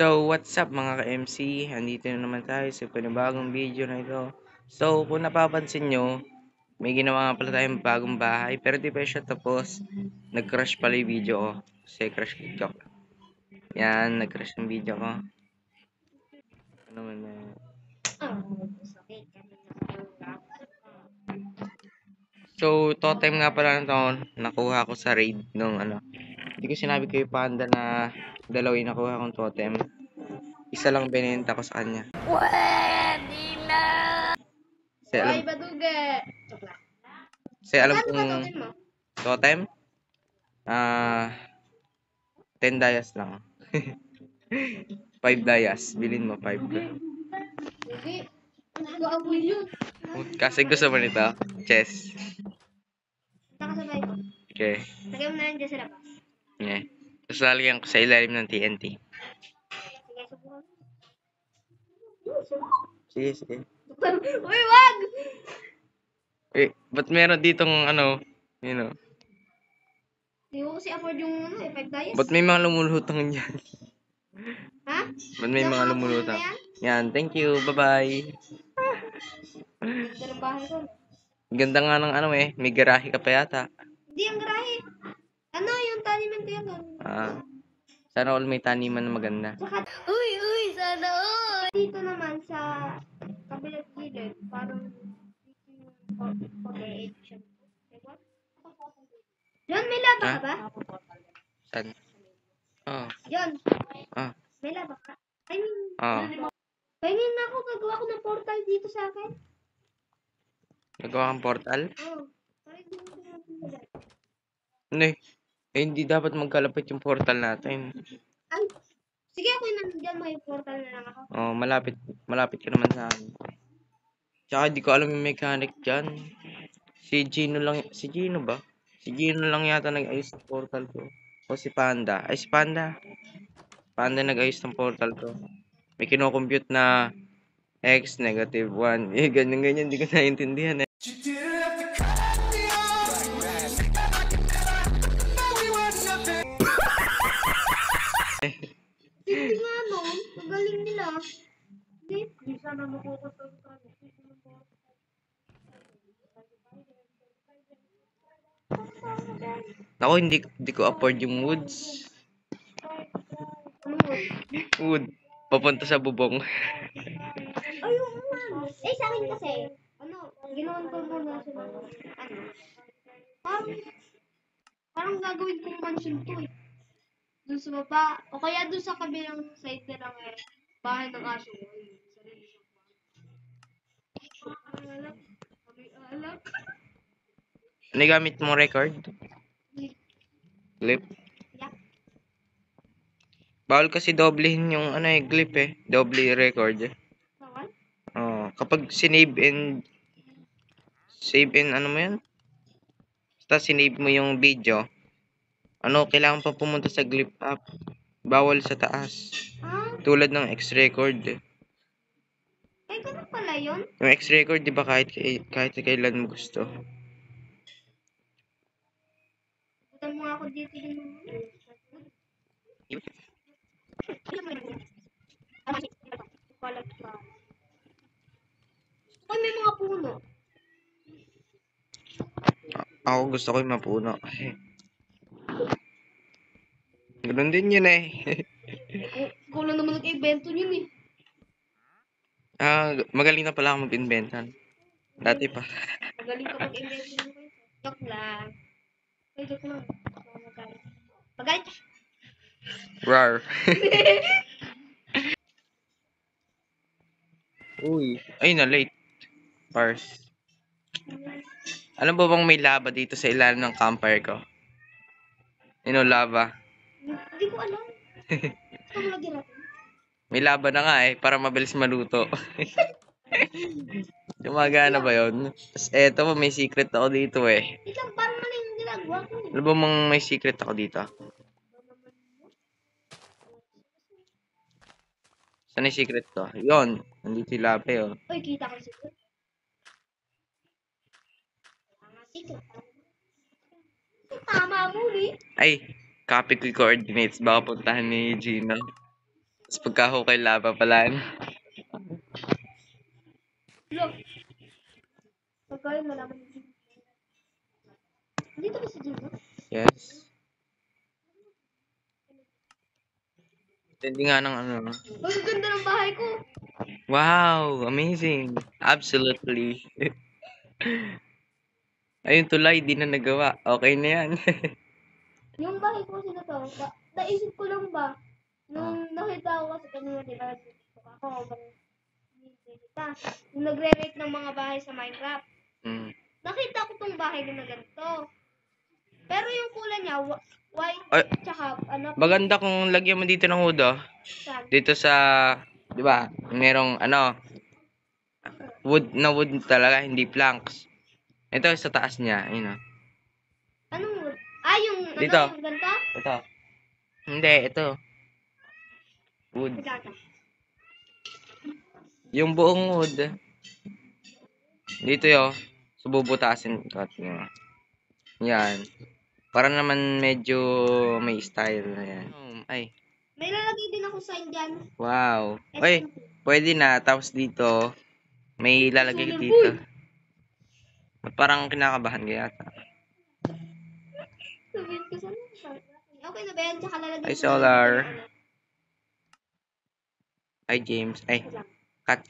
So, what's up mga ka-MC? Andito na naman tayo sa panibagong video na ito. So, kung napapansin nyo, may ginawa nga pala tayong bagong bahay, pero di pa siya tapos. Nag-crash pala yung video ko. Kasi crash TikTok. Yan, nag-crash yung video ko. Ano man na yun? So, totem nga pala na to, nakuha ko sa raid nung ano. Hindi ko sinabi kay Panda na dalawa yung nakuha kong totem. Isa lang binenta ko sa kanya. Pwede na! Kasi alam, Ay, baduge! kasi alam Magkano ba kong totem mo? totem, 10 dayas lang. 5 dayas. Bilhin mo 5. Hindi. Mag-aaboy yun. Kasi gusto mo nito. Chess. Nakasabay ko. Okay. Lagay mo na lang dyan sa labas. Okay. Tapos lalagyan ko sa ilalim ng TNT. Sige, subukan. Sige, sige. Uy, wag! Eh, ba't meron ditong ano, you know, Hindi ko kasi afford yung 5 dayas. ba't may mga lumulutang dyan? Ha? Ba't may Yung mga puno lumulutang? na yan? Yan, thank you. Bye-bye. Ganda ng bahay ko. Ganda nga ng ano eh. May garahe ka pa yata. Hindi, ang garahe. Ano, yung taniman ko yan doon. Sana all may taniman na maganda. Saka, uy, sana all! Dito naman sa kabilang gilid, parang pag-e-edition. John, may laba ka ba? Saan? Oh. John, Ah. may laba ka? I mean, Oh. pahingin na ako, gagawa ko ng portal dito sa akin. Nagawa kang portal? Oo. Parang hindi mo pinapinagay. Ano eh? Eh, hindi dapat magkalapit yung portal natin. Ay, sige ako yung nandyan, may portal na lang ako. Oh, malapit. Malapit ka naman sa akin. Tsaka di ko alam yung mechanic dyan. Si Gino lang. Si Gino ba? Si Gino lang yata nag-ayos ng portal ko. O si Panda. Ay, si Panda. Panda nag-ayos ng portal ko. May kinocompute na x negative 1. Eh, ganyan-ganyan. Hindi ko naiintindihan eh. Hindi nga no, magaling nila. Hindi sana makukutok ka. Ako, hindi ko afford yung woods. Wood. Papunta sa bubong. Ay, yung man. Eh, sa akin kasi, ginawan ko muna sila. Parang gagawin kong mansion to eh. Doon sa baba, o kaya doon sa kabilang side na lang eh. Bahay ng aso. Ay, sarili siyang bahay. Alam. Ano gamit mong record? Clip? Yeah. Bawal kasi doblehin yung ano eh, clip eh. Doble record eh. Bawal? Oh, kapag save in ano mo yan? Basta sinave mo yung video, ano, kailangan pa pumunta sa clip app. Bawal sa taas. Ah, Tulad ng X-record eh. ganun pala yun? Yung X-record, di ba kahit kailan mo gusto. Butan mo ako dito yung... Ay, may mga puno. Ako gusto ko yung mapuno. Ganun din yun eh. Ikaw lang naman nag-invento yun eh. Magaling na pala ako mag-inventan. Dati pa. Magaling ka mag-invento yun. Joke lang. Ay, joke lang. Magalit ka. Rar. Uy. Ay, na late. Pars. Alam mo bang may lava dito sa ilalim ng campfire ko? Lava. Hindi ko alam. Gusto mo lagi natin. May lava na nga eh, para mabilis maluto. Gumagana ba yun? Tapos eto pa, may secret ako dito eh. Ito, parang mali yung ginagawa ko eh. Ano ba mang may secret ako dito? Saan yung secret ko? Yun, nandito yung lava yun. Uy, kita ko si Kurt. Secret. Tama mo eh. Ay, copy ko yung coordinates. Baka puntahan ni Gino. Tapos pagkahukay lava pala. Look. Pagkain mo naman. Dito ba si Gino? Yes. Hindi nga ng ano. Ang ganda ng bahay ko. Wow, amazing. Absolutely. Ayun, tulay, di na nagawa. Okay na yan. Yung bahay ko kasi na to, naisip ko lang ba, nung nakita ko kasi kanina, di ba, nag-tiktok ako, habang kita, nung nagre-rate ng mga bahay sa Minecraft, Mm. nakita ko tong bahay na ganito. Pero yung kulay niya, white, Ay, tsaka, ano, maganda kung lagyan mo dito ng hood, oh. saan? Dito sa, di ba, merong ano, wood na wood talaga, hindi planks. Ito sa taas niya, ayun, oh. Anong wood? Ah, yung, Dito. ano, yung ganito? Ito. Hindi, ito. Wood. Magkaka. Yung buong wood. Dito yo. So, bubutasin ko. Yan. Para naman medyo may style na yan. Ay. May lalagay din ako sign dyan. Wow. Ay, pwede na. Tapos dito, may lalagay Swimming dito. Ba't parang kinakabahan ka yata? Sabihin ko sana. Okay na ba yan? Tsaka lalagay Ay, ko Solar. ng ano. Ay, James. Ay, cut.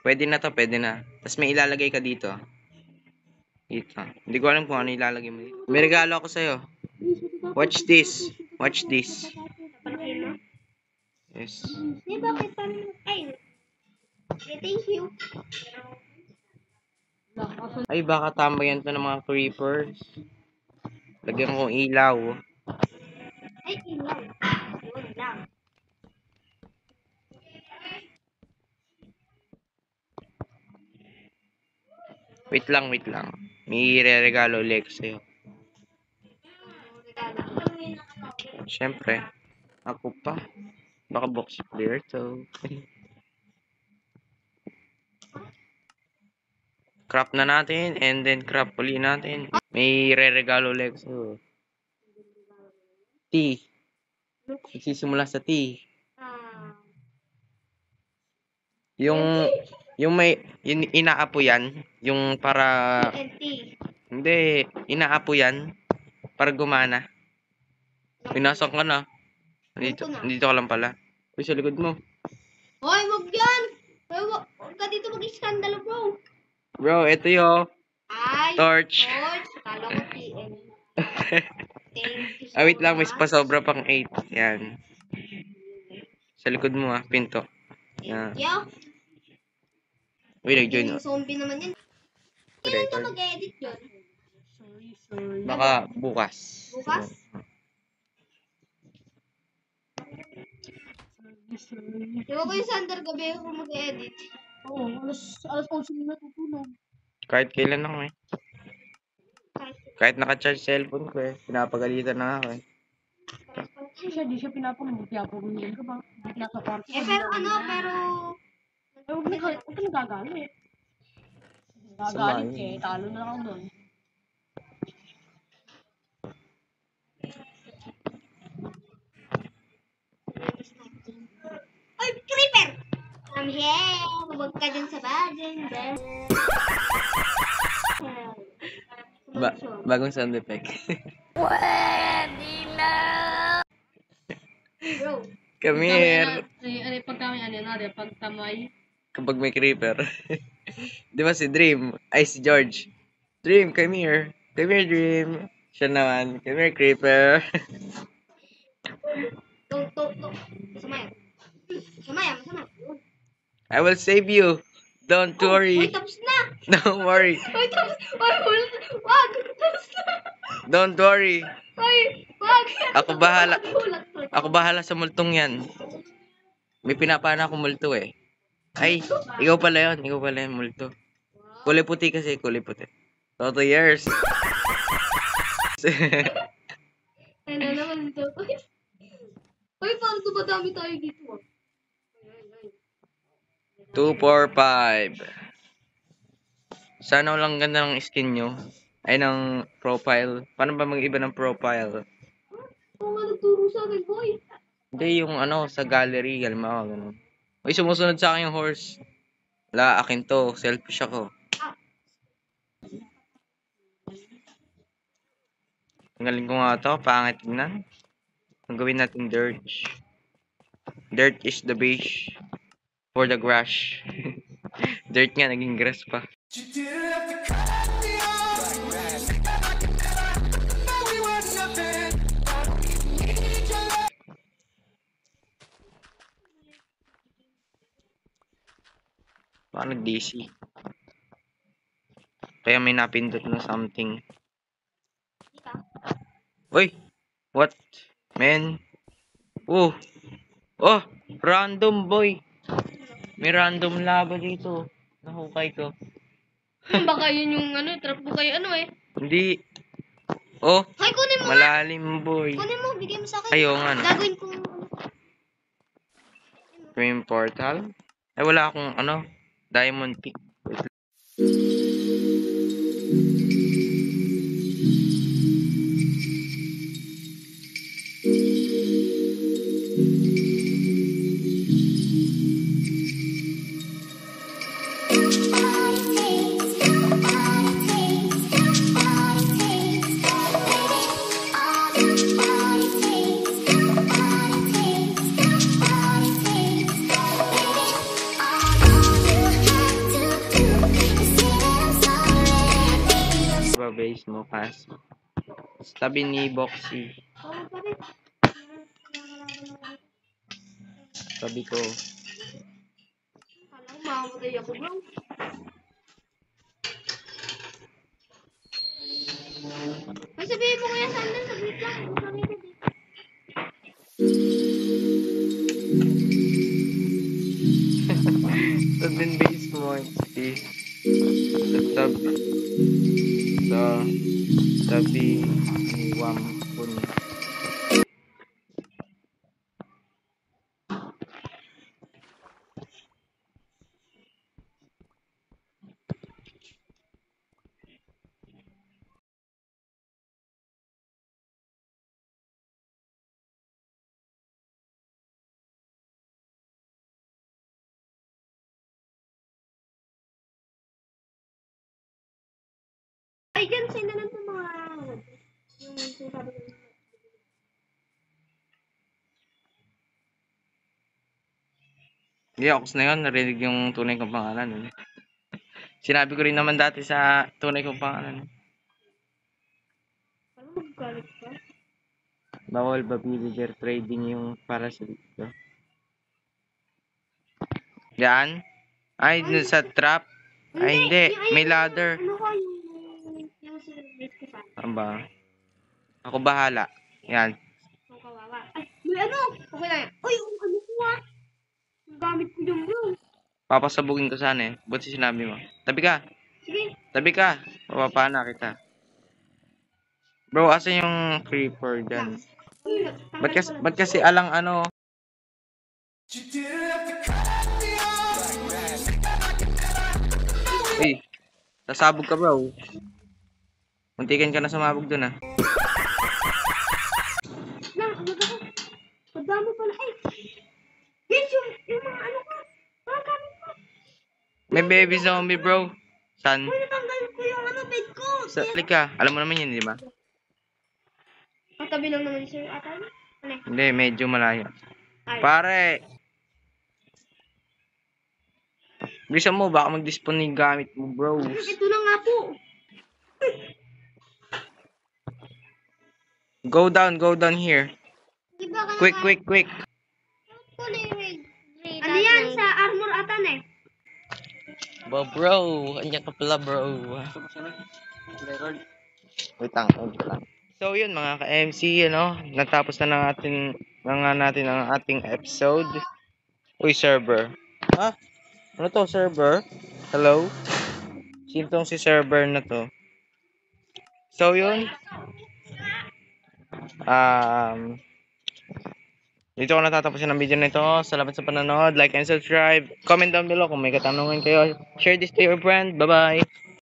Pwede na to, pwede na. Tapos may ilalagay ka dito. Dito. Hindi ko alam kung ano ilalagay mo dito. May regalo ako sa'yo. Watch this. Watch this. Papalakin mo. Yes. Di ba kay pan... Ay, thank you. Ay, baka tambayan to ng mga creepers. Lagyan ko ilaw. Ay, ilaw. Yun lang. Wait lang. May re-regalo ulit sa'yo. Siyempre. Ako pa. Baka box player to. Crop na natin and then crop uli natin. May re-regalo ulit sa'yo. T. Nagsisimula sa T. Ah. Yung may inaapo yan, yung para TNT. hindi inaapo yan para gumana. Pinasok ka na. Dito ka lang pala. Uy, sa likod mo. Hoy, wag yan! Hoy, wag ka dito mag-iskandalo, bro. Bro, ito yo. Ay, Torch. Kala ko TNT. Thank you so Wait lang, may much. pasobra pang 8. Yan. Sa likod mo pinto. Yan. Thank you. Uy, nag-join. Yung zombie naman yan. Kailan ka mag-edit yun? Baka bukas. Bukas? Di ba ko yung Sander gabi ako mag-edit? Oo, alas 11 na natutulog. Kahit kailan ako eh. Kahit naka-charge cellphone ko pinapagalitan na ako Di siya pinapanood. Kaya pumingin ka ba? Di nasa party. pero... Huwag ka nagagalit. Nagagalit talo na lang ako doon. Ay, creeper! I'm here! Huwag ka dyan sa bagay. Bagong sound effect. Bro. Come here. Pagtamay. Kapag may creeper. Di ba si Dream? Ay, si George. Dream, come here. Come here, Dream. Siya naman. Come here, creeper. Masama yan. I will save you. Don't Uy, worry. tapos na! Don't worry. Uy, tapos! Wag! Tapos na! Don't worry. Uy, wag! Ako bahala. Tulak. Ako bahala sa multong yan. May pinapana akong multo eh. Ay, ikaw pala yun. Ikaw pala yung multo. Kulay puti kasi, kulay puti. Toto years. Ano naman ito? Uy, parang dumadami tayo dito. 2, 4, 5. Sana walang ganda ng skin nyo. Ay, ng profile. Paano ba mag-iba ng profile? Oo nga, nagturo sa akin, boy. Hindi, yung ano, sa gallery, halimbawa, ganun. Uy, sumusunod sa akin yung horse. Wala, akin to. Selfish ako. Tanggalin ko nga to, pangit tingnan. Ang gawin natin dirt. Dirt is the base for the grass. Dirt nga, naging grass pa. Paano DC? Kaya may napindot na something. Uy! What? Man? Oh! Oh! Random boy! May random lava dito. Nahukay ko. Baka yun yung ano, trap mo kayo ano eh. Hindi. Oh! Hay, kunin mo. Malalim boy. Kunin mo, bigay mo sa akin. Ayaw nga. No. Gagawin ko. Dream portal? Ay wala akong ano. Diamond pick. Base mo pass. Tabi ni Boxy. Oh, bakit? Tabi ko. Kala ko mamamatay ako, bro. Ay, sabihin mo kaya saan lang, saglit lang. Sabihin ko dito. Tabi base mo. Sa tabi ni Wampun. Ay, dyan, send na lang sa mga... Yung sinasabi ko. Hindi, ako na yun. Narinig yung tunay kong pangalan. Sinabi ko rin naman dati sa tunay kong pangalan. Parang magagalit ka. Bawal ba villager trading yung para sa dito? Yan? Ay, dun sa trap? Ay, hindi. May ladder. Ano ko yung celebrate ko sa Aba. Ako bahala. Yan. ang kawawa. Ay, may ano? Okay lang yan. Uy, yung ano ko ah. Ang gamit ko dyan, bro. Papasabugin ko sana eh. Buti sinabi mo. Tabi ka. Sige. Tabi ka. Papapana kita. Bro, asan yung creeper dyan? Uy, Ba't kasi alang ano? Uy, sasabog ka bro. Muntikan ka na sumabog dun ah. Na, ano ba? Madami pala. Ay, yes, yung mga ano ko. Mga gamit ko. May baby zombie bro. San? Uy, natanggal ko yung ano, bed ko. Sa ka. Alam mo naman yun, di ba? Katabi lang naman ni Sir Atay. Ano eh? Hindi, medyo malayo. Ay. Pare! Bisa mo, baka mag-dispone yung gamit mo, bro. Ito na nga po. Go down here. Diba ka Quick. Ano yan? Sa armor atan eh. Bro, anyan ka pala, bro. Wait lang. So yun mga ka-MC, natapos na natin ang ating episode. Uy, server. Ha? Ano to, server? Hello? Sino tong si server na to? So yun. Dito ko natatapusin ang video nito. Salamat sa panonood. Like and subscribe. Comment down below kung may katanungan kayo. Share this to your friend. Bye-bye.